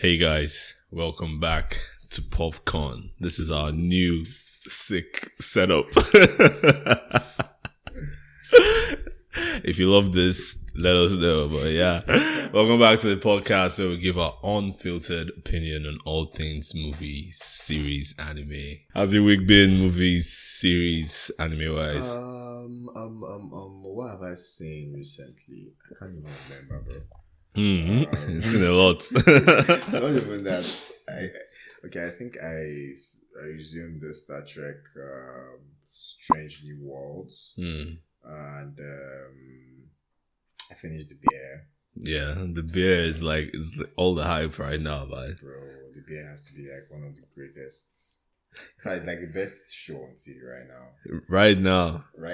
Hey guys, welcome back to POVCorn. This is our new sick setup. If you love this, let us know. But yeah, welcome back to the podcast where we give our unfiltered opinion on all things movies, series, anime. How's your week been, movies, series, anime wise? What have I seen recently? I can't even remember, bro. I've seen a lot. Not even that. I think I resumed the Star Trek Strange New Worlds, and I finished The Bear. Yeah, The Bear is all the hype right now, man. Bro, The Bear has to be like one of the greatest. In fact, it's like the best show on TV right now. Right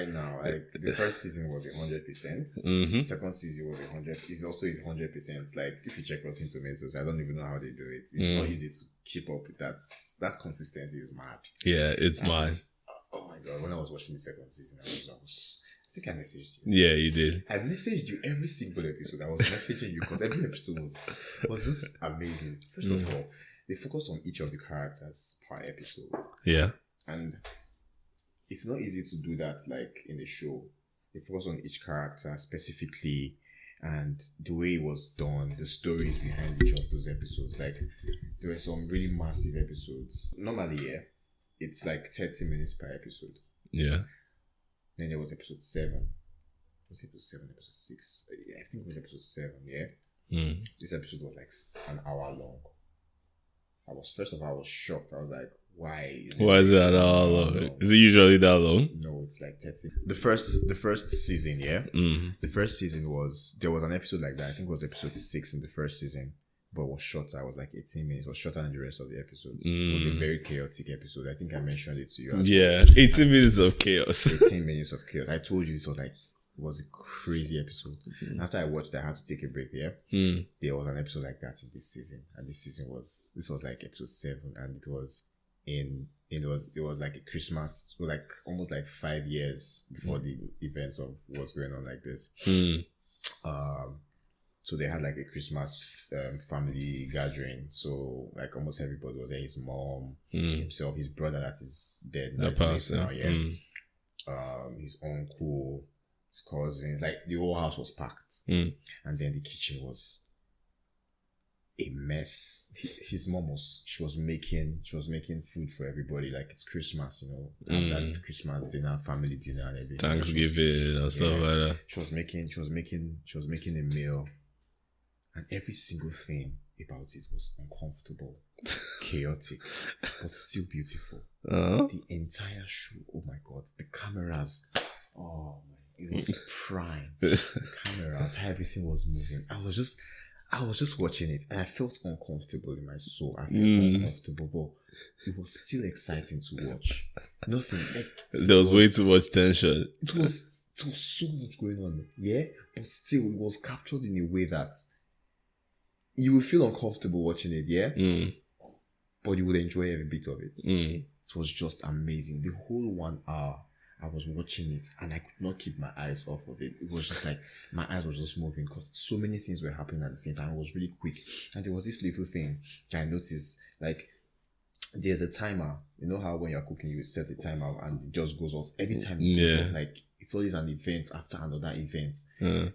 now, like the first season was 100%. Mm-hmm. Second season was 100. It's also 100%. Like if you check Rotten Tomatoes, I don't even know how they do it. It's not easy to keep up with that. That consistency is mad. Yeah, it's mad. Oh my god! When I was watching the second season, I think I messaged you. Yeah, you did. I messaged you every single episode. I was messaging you because every episode was just amazing. First of all, they focus on each of the characters per episode. Yeah. And it's not easy to do that like in a show. They focus on each character specifically and the way it was done, the stories behind each of those episodes. Like there were some really massive episodes. Normally, yeah, it's like 30 minutes per episode. Yeah. Then there was episode 7. Was it episode 7, episode 6? Yeah, I think it was episode 7, yeah? This episode was like an hour long. I was shocked. I was like, why is it that long? Is it usually that long? No, it's like 30. The first season, yeah? The first season there was an episode like that. I think it was episode 6 in the first season. But it was shorter. It was like 18 minutes. It was shorter than the rest of the episodes. It was a very chaotic episode. I think I mentioned it to you as well. 18 minutes of chaos. 18 minutes of chaos. I told you this was a crazy episode. After I watched it, I had to take a break, yeah? There was an episode like that in this season. And this was like episode 7. And it was like a Christmas, like almost like 5 years before the events of what's going on like this. So they had like a Christmas family gathering. So like almost everybody was there. His mom, himself, his brother that is dead now. His uncle, his cousins, like the whole house was packed. And then the kitchen was a mess. His mom was making food for everybody. Like it's Christmas, and that Christmas dinner, family dinner and everything. Thanksgiving and stuff like that. She was making a meal. And every single thing about it was uncomfortable, chaotic, but still beautiful. The entire show, oh my god, the cameras, it was prime. The cameras, how everything was moving. I was just watching it and I felt uncomfortable in my soul. I felt uncomfortable, but it was still exciting to watch. Nothing. There was way too much tension. It was so much going on, yeah? But still, it was captured in a way that you will feel uncomfortable watching it, yeah? But you would enjoy every bit of it. It was just amazing. The whole 1 hour, I was watching it and I could not keep my eyes off of it. It was just like, my eyes were just moving because so many things were happening at the same time. It was really quick. And there was this little thing that I noticed, like, there's a timer. You know how when you're cooking, you set the timer and it just goes off. Every time it goes off, like, it's always an event after another event.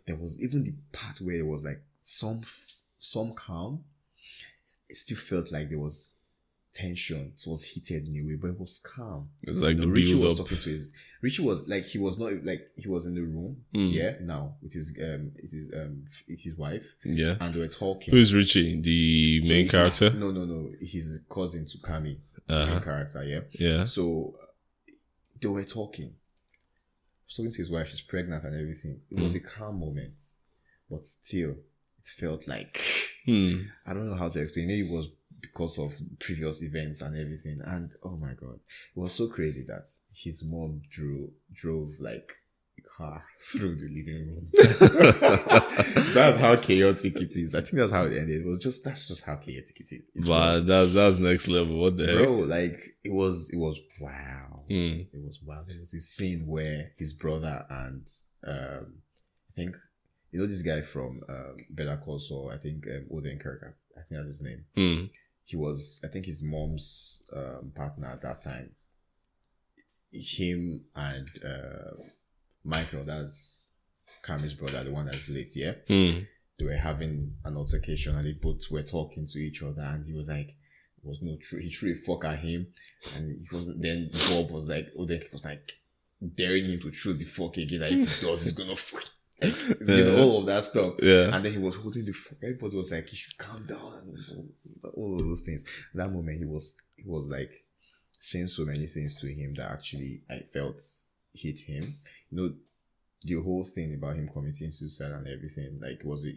There was even the part where it was like some calm. It still felt like there was tension. It was heated in a way, but it was calm. It was like the Richie build was up. talking to Richie was like, he was not like, he was in the room, yeah, now with his wife, yeah, and they were talking. Who's Richie? The main character? No, his cousin Tsukami, main character, yeah. So they were talking. He was talking to his wife. She's pregnant and everything. It was a calm moment, but still, it felt like I don't know how to explain. Maybe it was because of previous events and everything. And oh my god, it was so crazy that his mom drove like a car through the living room. That's how chaotic it is. I think that's how it ended. That's just how chaotic it is. But that's next level. What the heck? Bro, like it was wow. It was wow. There was a scene where his brother and I think You know this guy from Better Call Saul, I think Odenkirk, I think that's his name. He was, I think, his mom's partner at that time. Him and Michael, that's Cammy's brother, the one that's late, yeah? They were having an altercation and they both were talking to each other, and he was like, was no true. He threw a fuck at him, and he was then Bob was like, Odenkirk was like daring him to throw the fuck again. Like, if he does, he's gonna fuck. Like, you know, all of that stuff. Yeah. And then he was holding the fuck. Everybody was like, "You should calm down," and all of those things. At that moment, he was like saying so many things to him that actually I felt hit him. You know, the whole thing about him committing suicide and everything, like, it was a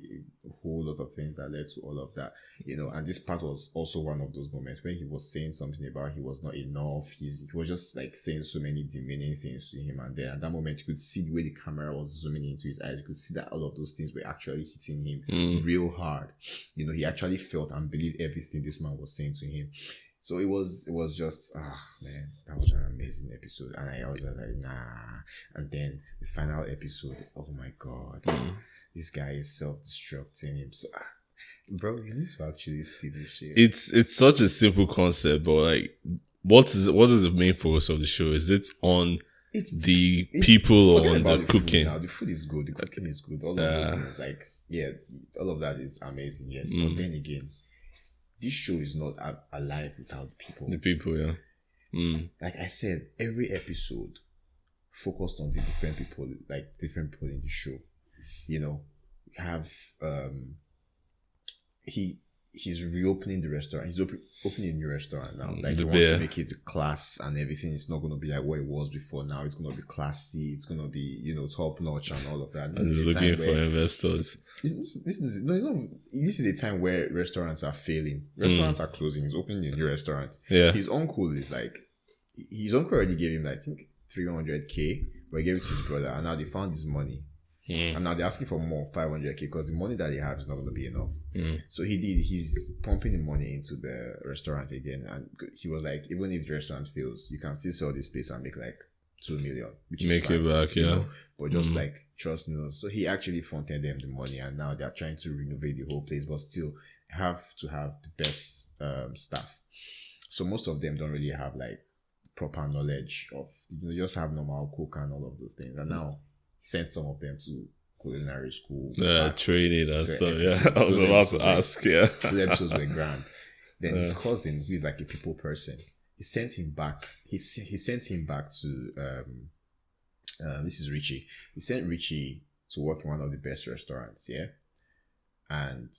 whole lot of things that led to all of that, you know. And this part was also one of those moments when he was saying something about he was not enough. He was just like saying so many demeaning things to him, and then at that moment you could see the way the camera was zooming into his eyes. You could see that all of those things were actually hitting him real hard. You know, he actually felt and believed everything this man was saying to him. So it was just, man, that was an amazing episode. And I was like, nah. And then the final episode, oh my God, this guy is self-destructing him. So, bro, you need to actually see this shit. It's such a simple concept, but like, what is the main focus of the show? Is it on the people or on the cooking? Now, the food is good, the cooking is good, all of those things, like, yeah, all of that is amazing, yes. But then again, this show is not alive without the people. The people, yeah. Like I said, every episode focused on the different people, like different people in the show. You know, we have he's reopening the restaurant. He's opening a new restaurant now. Like, he wants to make it class and everything. It's not going to be like what it was before. Now it's going to be classy. It's going to be, you know, top notch and all of that. He's looking for investors. This is a time where restaurants are failing. Restaurants are closing. He's opening a new restaurant. Yeah. His uncle is like, his uncle already gave him, I think, 300K, but he gave it to his brother, and now they found his money. And now they're asking for more, 500K, because the money that they have is not going to be enough. So he's pumping the money into the restaurant again, and he was like, even if the restaurant fails, you can still sell this place and make like 2 million, which is make fine, it back, you yeah. know? But just like, trust, you know. So he actually fronted them the money, and now they're trying to renovate the whole place, but still have to have the best staff. So most of them don't really have like proper knowledge of, you know, just have normal cook and all of those things. And now sent some of them to culinary school. Training and stuff. Yeah, I was about to ask. Yeah, those episodes were grand. Then his cousin, who is like a people person, he sent him back. He sent him back to this is Richie. He sent Richie to work in one of the best restaurants. Yeah, and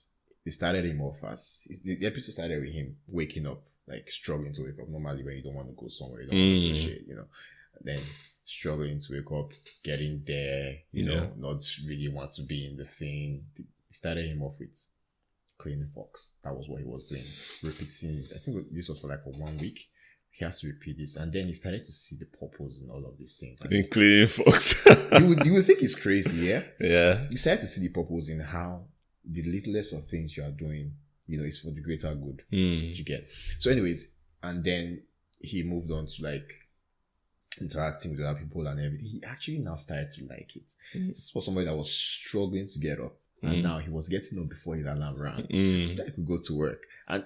they started him off as the episode started with him waking up, like struggling to wake up. Normally, when you don't want to go somewhere, you don't want to do shit, you know. Then struggling to wake up, getting there, you know, not really want to be in the thing. He started him off with cleaning forks. That was what he was doing. Repeating, I think this was for like 1 week. He has to repeat this. And then he started to see the purpose in all of these things. In cleaning forks. you would think it's crazy, yeah? Yeah. You started to see the purpose in how the littlest of things you are doing, you know, is for the greater good. You get. So anyways, and then he moved on to like interacting with other people and everything. He actually now started to like it. This was somebody that was struggling to get up, and now he was getting up before his alarm rang so that he could go to work. And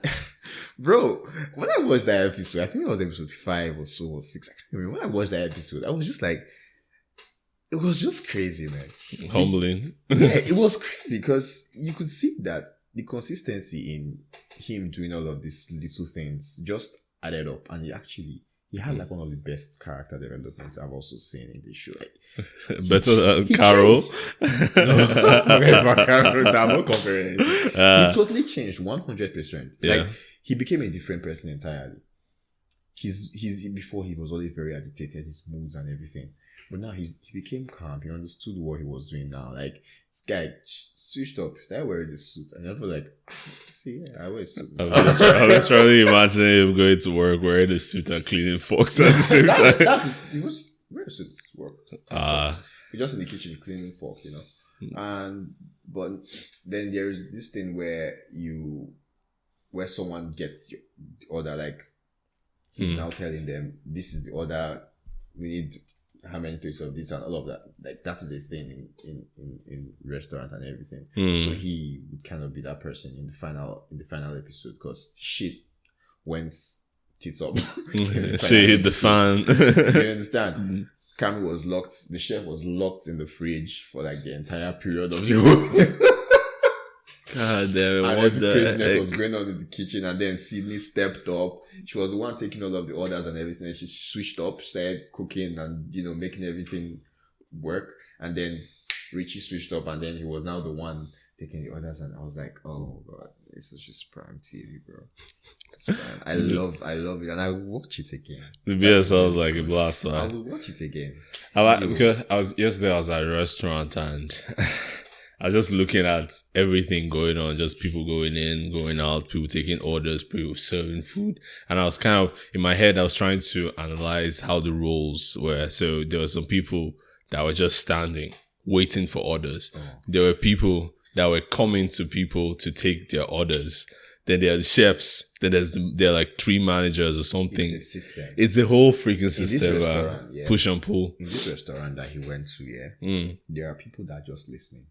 bro, when I watched that episode, I think it was episode 5 or so, or 6, I can't remember. When I watched that episode, I was just like, it was just crazy, man. Humbling. Yeah, it was crazy because you could see that the consistency in him doing all of these little things just added up, and he had like one of the best character developments I've also seen in this show. Like, better than Carol. I'm not comparing anything. He totally changed 100%. Yeah. Like, he became a different person entirely. He's before he was always very agitated, his moods and everything. But now he became calm. He understood what he was doing now. Like, this guy switched up, started wearing the suit, and I was like, see, yeah, I wear a suit. I was trying to imagine him going to work wearing a suit and cleaning forks at the same time. He was wearing a suit to work. He just in the kitchen cleaning forks, you know. But then there's this thing where someone gets the order, like he's now telling them, this is the order, we need how many plates of this and all of that. Like that is a thing in restaurant and everything. So he would kind of be that person in the final episode because shit went tits up. She hit the fan. You understand? Cammy was locked. The chef was locked in the fridge for like the entire period of the God damn it! and What the the craziness heck? was going on in the kitchen, and then Sydney stepped up. She was the one taking all of the orders and everything. And she switched up, started cooking and making everything work. And then Richie switched up, and then he was now the one taking the orders. And I was like, oh god, this is just prime TV, bro. It's prime. I love it, and I will watch it again. The beer sounds like a blast. I will watch it again. Because I was at a restaurant and I was just looking at everything going on, just people going in, going out, people taking orders, people serving food. And I was kind of, in my head, I was trying to analyze how the roles were. So there were some people that were just standing, waiting for orders. There were people that were coming to people to take their orders. Then there are the chefs. Then there are like 3 managers or something. It's a system. It's a whole freaking system. Yeah. Push and pull. In this restaurant that he went to, there are people that are just listening.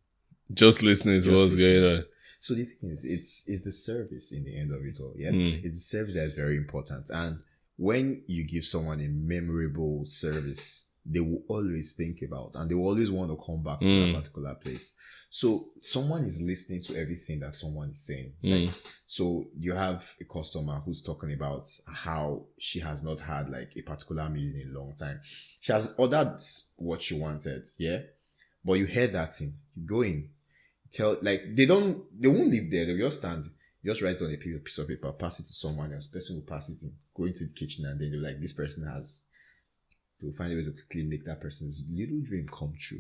Just listening to what's going on. So the thing is, it's the service in the end of it all. Yeah, it's the service that is very important. And when you give someone a memorable service, they will always think about, and they will always want to come back to that particular place. So someone is listening to everything that someone is saying. Like, so you have a customer who's talking about how she has not had like a particular meal in a long time. She has ordered what she wanted, yeah, but you heard that thing. You go in. They won't live there. They'll just stand, just write on a piece of paper, pass it to someone else. Person will pass it in, go into the kitchen, and then they're like, this person they'll find a way to quickly make that person's little dream come true.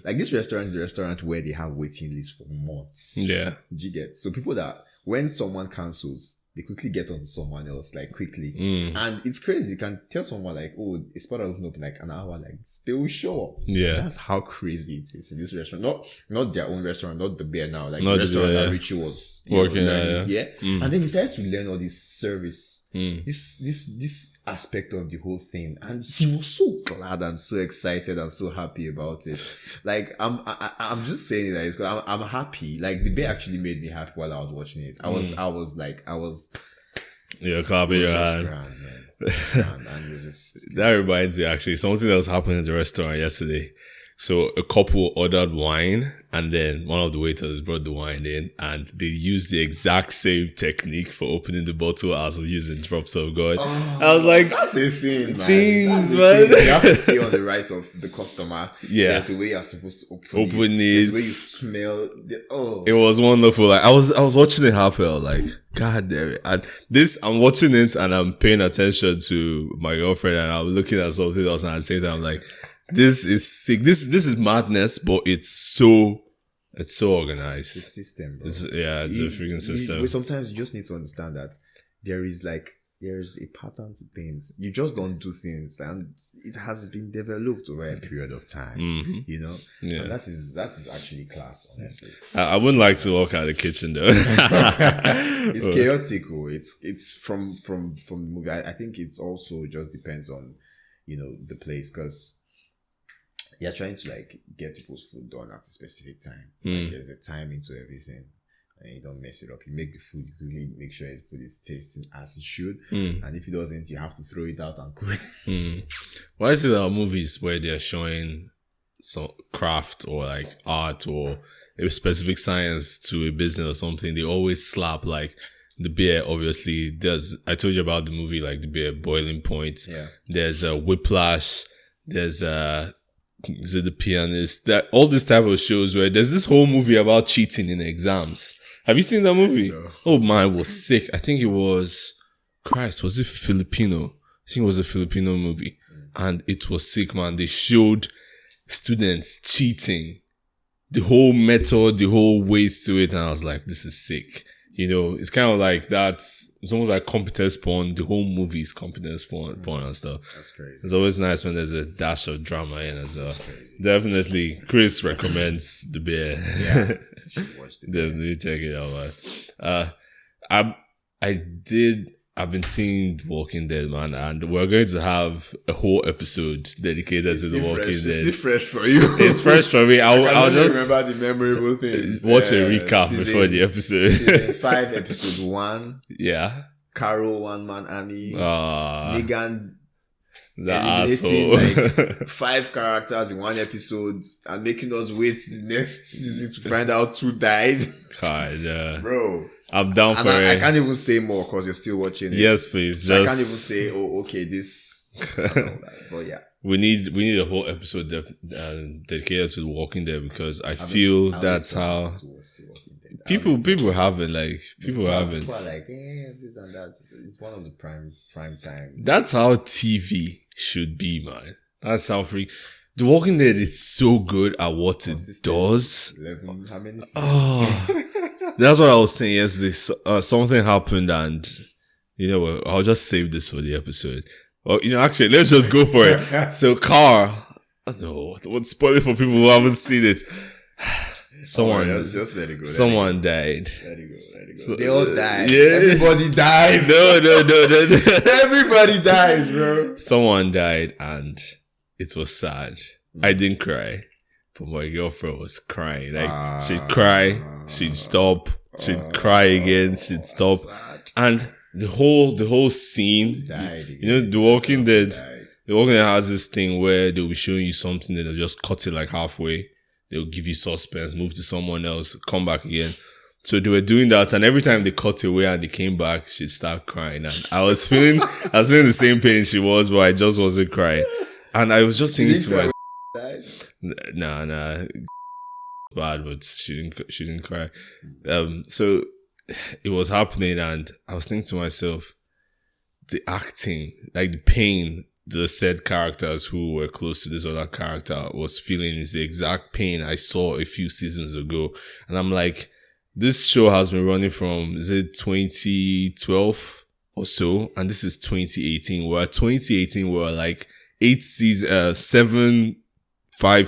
Like this restaurant is a restaurant where they have waiting lists for months. Yeah. Did you get? So people that, when someone cancels, they quickly get onto someone else, like quickly. And it's crazy. You can tell someone like, oh, it's part of open up in like an hour, like they will show up. Yeah. That's how crazy it is in this restaurant. Not their own restaurant, not the beer now. Like not the restaurant that Richie was working at. Yeah. And then he started to learn all this service, this aspect of the whole thing. And he was so glad and so excited and so happy about it. Like I'm just saying that I'm happy. Like the beer actually made me happy while I was watching it. I was yeah, clapping your hand. Grand, man. And that reminds me actually something that was happening in the restaurant yesterday. So a couple ordered wine, and then one of the waiters brought the wine in, and they used the exact same technique for opening the bottle as of using drops of God. I was like, that's a thing, man. Things, man. You have to stay on the right of the customer. Yeah. There's a way you're supposed to open it. There's a way you smell. It was wonderful. Like I was watching it happen. I was like, God damn it. And I'm watching it and I'm paying attention to my girlfriend and I'm looking at something else and at the same time I'm like, this is sick. This is madness, but it's so organized. It's a system, bro. It's a freaking system. Sometimes you just need to understand that there's a pattern to things. You just don't do things, and it has been developed over a period of time. You know, and that is actually class, honestly. I wouldn't like to walk out of the kitchen though. It's chaotic. It's from the movie. I think it's also just depends on the place, because you're trying to like get people's food done at a specific time. Like there's a timing to everything, and you don't mess it up. You make the food, you really make sure the food is tasting as it should. And if it doesn't, you have to throw it out and cook it. Why is it that movies where they're showing some craft or like art or a specific science to a business or something, they always slap like the beer? Obviously, I told you about the movie, like the beer Boiling Point. Yeah. There's a Whiplash. There's is it The Pianist? That all this type of shows where there's this whole movie about cheating in exams. Have you seen that movie? No. Oh man, it was sick. I think it was was it Filipino? I think it was a Filipino movie. And it was sick, man. They showed students cheating. The whole method, the whole ways to it, and I was like, this is sick. It's kind of like that. It's almost like competence porn. The whole movie is competence porn and stuff. That's crazy. It's always nice when there's a dash of drama in as well. Definitely, Chris recommends the beer. Yeah, you should watch the beer. Definitely check it out, man. I've been seeing The Walking Dead, man, and we're going to have a whole episode dedicated to The Walking Dead. It's still fresh for you. It's fresh for me. I'll just remember the memorable things. Watch a recap before the episode. Season 5, episode 1. Yeah. Carol, One Man Army. Negan. The eliminating asshole. like 5 characters in one episode and making us wait the next season to find out who died. God, bro. I'm down for it. I can't even say more because you're still watching it. Yes, please. So I can't even say, oh, okay, this. But yeah. We need a whole episode dedicated to The Walking Dead because I feel that's how people haven't. People are like, this and that. It's one of the prime time. That's how TV should be, man. That's how free. The Walking Dead is so good at what it does. 11, how many seasons? Oh, that's what I was saying yesterday. Something happened, and you know what? I'll just save this for the episode. Well, actually, let's just go for it. So, Carl, what's spoiling for people who haven't seen it? Someone, just let it go. Someone died. Let it go. So, they all died. Yeah. Everybody dies. No. Everybody dies, bro. Someone died, and it was sad. I didn't cry, but my girlfriend was crying. She'd cry, she'd stop, she'd cry again, she'd stop, and the whole scene. The Walking Dead. The Walking Dead has this thing where they'll be showing you something and they'll just cut it like halfway. They'll give you suspense, move to someone else, come back again. So they were doing that, and every time they cut away and they came back, she'd start crying. And I was feeling the same pain she was, but I just wasn't crying. And I was just thinking to myself, nah, bad, but she didn't cry. So it was happening, and I was thinking to myself, the acting, like the pain the said characters who were close to this other character was feeling is the exact pain I saw a few seasons ago. And I'm like, this show has been running from, is it 2012 or so? And this is 2018. Where 2018 we're like 5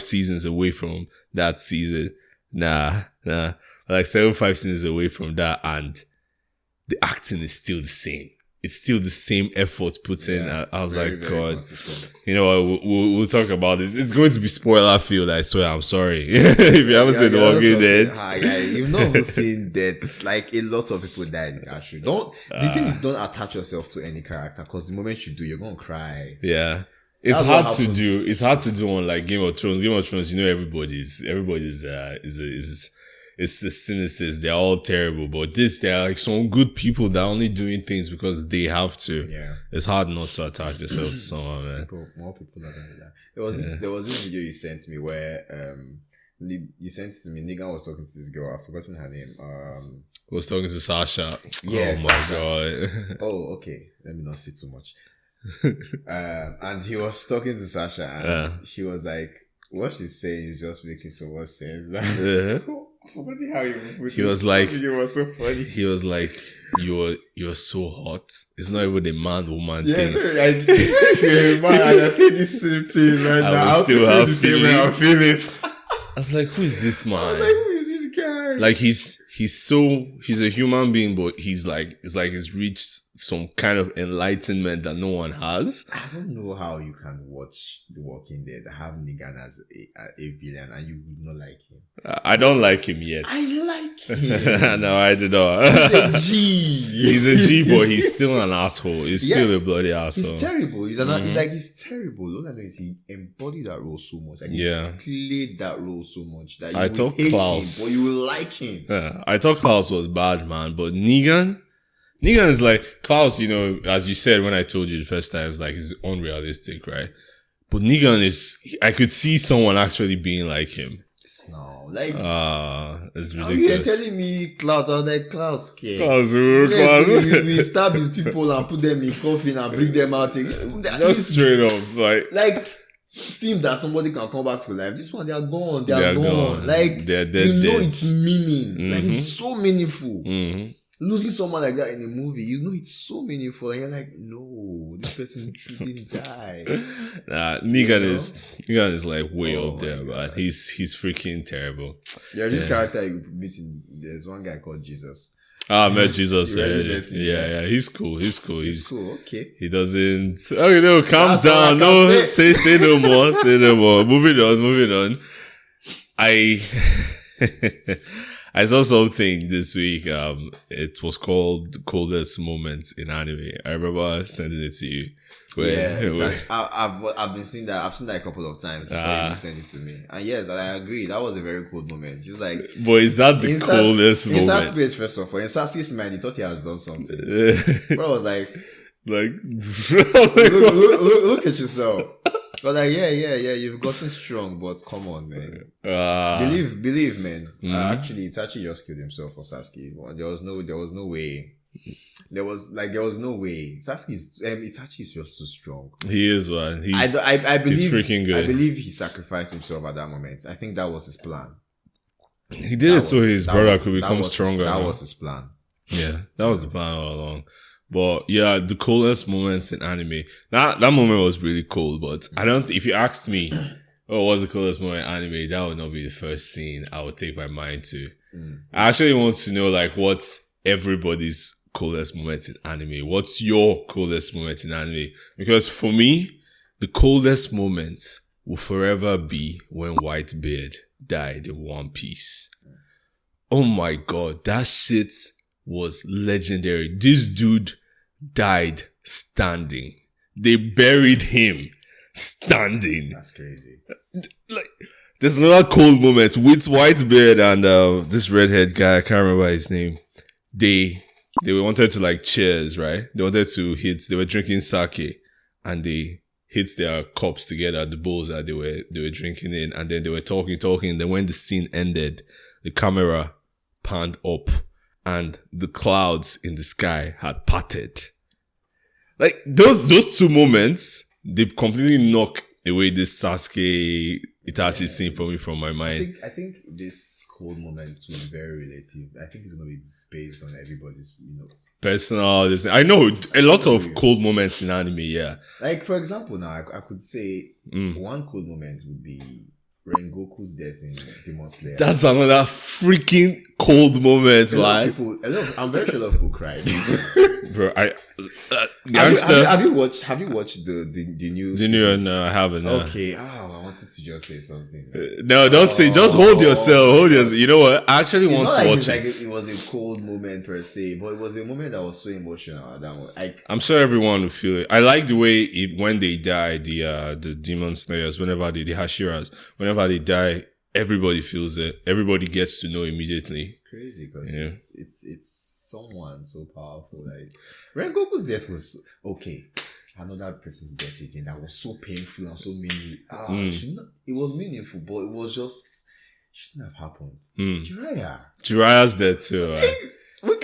seasons away from that season. Nah. Like 5 seasons away from that, and the acting is still the same. It's still the same effort put in. I was very, like, God, consistent. We'll talk about this. It's going to be spoiler filled. I swear. I'm sorry if you haven't seen The Walking Dead. You've not even seen that. Like a lot of people died. Actually, the thing is, don't attach yourself to any character because the moment you do, you're gonna cry. Yeah. It's hard to do. It's hard to do on like Game of Thrones. Game of Thrones, everybody's it's the cynicism. They're all terrible, but they're like some good people that are only doing things because they have to. Yeah, it's hard not to attach yourself to someone, man. More people are doing that. There was this video you sent me where you sent it to me. Negan was talking to this girl. I've forgotten her name. Was talking to Sasha. Yeah, oh my God. Oh, okay. Let me not say too much. And he was talking to Sasha, and she was like, what she's saying is just making so much sense. He was like, it was so funny. He was like, you're so hot. It's not even a man-woman thing. Man, I say this same thing right now. I still have the same way I'm feeling. I was like, who is this man? I was like, who is this guy? Like he's a human being, but it's like he's reached some kind of enlightenment that no one has. I don't know how you can watch The Walking Dead, have Negan as a villain, and you would not like him. I don't like him yet. I like him. No, I do not. He's a G. He's a G, but he's still an asshole. He's still a bloody asshole. He's terrible. He's terrible. All I know is he embodied that role so much. Like he played that role so much that you would hate Klaus, him, but you will like him. Yeah, I thought Klaus was bad, man, but Negan is like, Klaus, as you said when I told you the first time, it's like, it's unrealistic, right? But Negan I could see someone actually being like him. No, like, it's ridiculous. You're telling me Klaus, I was like, Klaus, Klaus. We stab these people and put them in coffin and bring them out. Just straight up, like, film that somebody can come back to life. This one, they are gone. They are gone. Like, they're dead. It's meaning. Mm-hmm. Like, it's so meaningful. Mm-hmm. Losing someone like that in a movie, it's so meaningful, and you're like, no, this person didn't die. Negan is like way up there, man. He's freaking terrible. There's this character you meet there's one guy called Jesus. I met Jesus. You really Yeah, met him, yeah. He's cool. He's cool. Okay. He doesn't. Okay, no, calm That's all I down. can No, say. say no more. Say no more. Moving on. I I saw something this week. It was called Coldest Moments in Anime. I remember sending it to you. I've been seeing that. I've seen that a couple of times before you sent it to me. And yes, I agree. That was a very cool moment. Just like, but is that the coldest moment? In Sasuke's first of all, in Sasuke's mind, he thought he has done something. Bro, I was like, look at yourself. But like, yeah, you've gotten strong, but come on, man. Believe, man. Actually, Itachi just killed himself for Sasuke. There was no way. There was no way. Itachi is just too strong. He is, man. I believe he's freaking good. I believe he sacrificed himself at that moment. I think that was his plan. He did it so his brother could become stronger. That was his plan. Yeah, that was the plan all along. But yeah, the coldest moments in anime. That moment was really cold, but if you asked me, what's the coldest moment in anime, that would not be the first scene I would take my mind to. I actually want to know, like, what's everybody's coldest moment in anime? What's your coldest moment in anime? Because for me, the coldest moment will forever be when Whitebeard died in One Piece. Oh my god, that shit was legendary. This dude died standing. They buried him standing. That's crazy. Like, there's another cold moment with Whitebeard and this redhead guy. I can't remember his name. They wanted to like cheers, right? They wanted to hit. They were drinking sake, and they hit their cups together, the bowls that they were drinking in, and then they were talking. Then when the scene ended, the camera panned up, and the clouds in the sky had parted. Like those two moments, they completely knock away this Sasuke Itachi scene for me from my mind. I think this cold moment will be very relative. I think it's gonna be based on everybody's, personal. I know a lot of cold moments in anime. Yeah, like for example, now I could say one cold moment would be Rengoku's death in Demon Slayer. That's another freaking cold moment, man. I'm very sure a lot of people cried. Bro, have you watched the new season? No, I haven't. Okay. I wanted to just say something. No, don't say. Just hold yourself. You know what? I actually want to watch it. It was a cold moment per se, but it was a moment that was so emotional. That one, I'm sure everyone will feel it. I like the way when they die, the Demon Slayers, whenever the Hashiras, whenever they die, everybody feels it. Everybody gets to know immediately. It's crazy because it's someone so powerful. Like Rengoku's death was okay. Another person's death again. That was so painful and so meaningful. It was meaningful, but it was just shouldn't have happened. Jiraiya's death too. We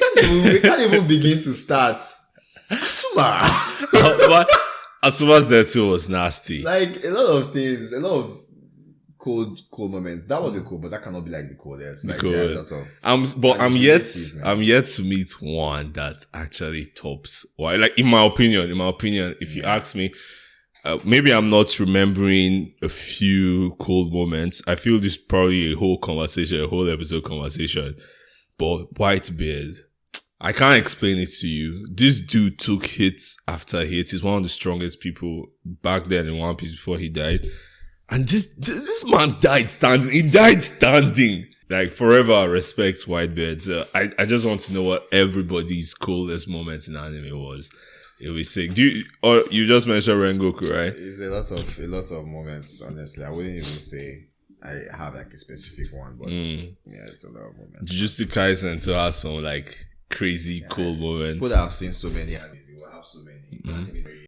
can't even begin to start. Asuma. But Asuma's death too was nasty. Like a lot of things, a lot of cold moments. That was a cool, but that cannot be like the coldest. Like there are a lot of. I'm yet to meet one that actually tops. Why? Like in my opinion, if you ask me, maybe I'm not remembering a few cold moments. I feel this is probably a whole episode conversation. But Whitebeard, I can't explain it to you. This dude took hits after hits. He's one of the strongest people back then in One Piece before he died. And this man died standing. He died standing. Like, forever respects Whitebeard. So I just want to know what everybody's coolest moments in anime was. It'll be sick. You just mentioned Rengoku, right? It's a lot of moments, honestly. I wouldn't even say I have like a specific one, but yeah, it's a lot of moments. Jujutsu Kaisen to have some like crazy cool moments. People that have seen so many animes, will have so many.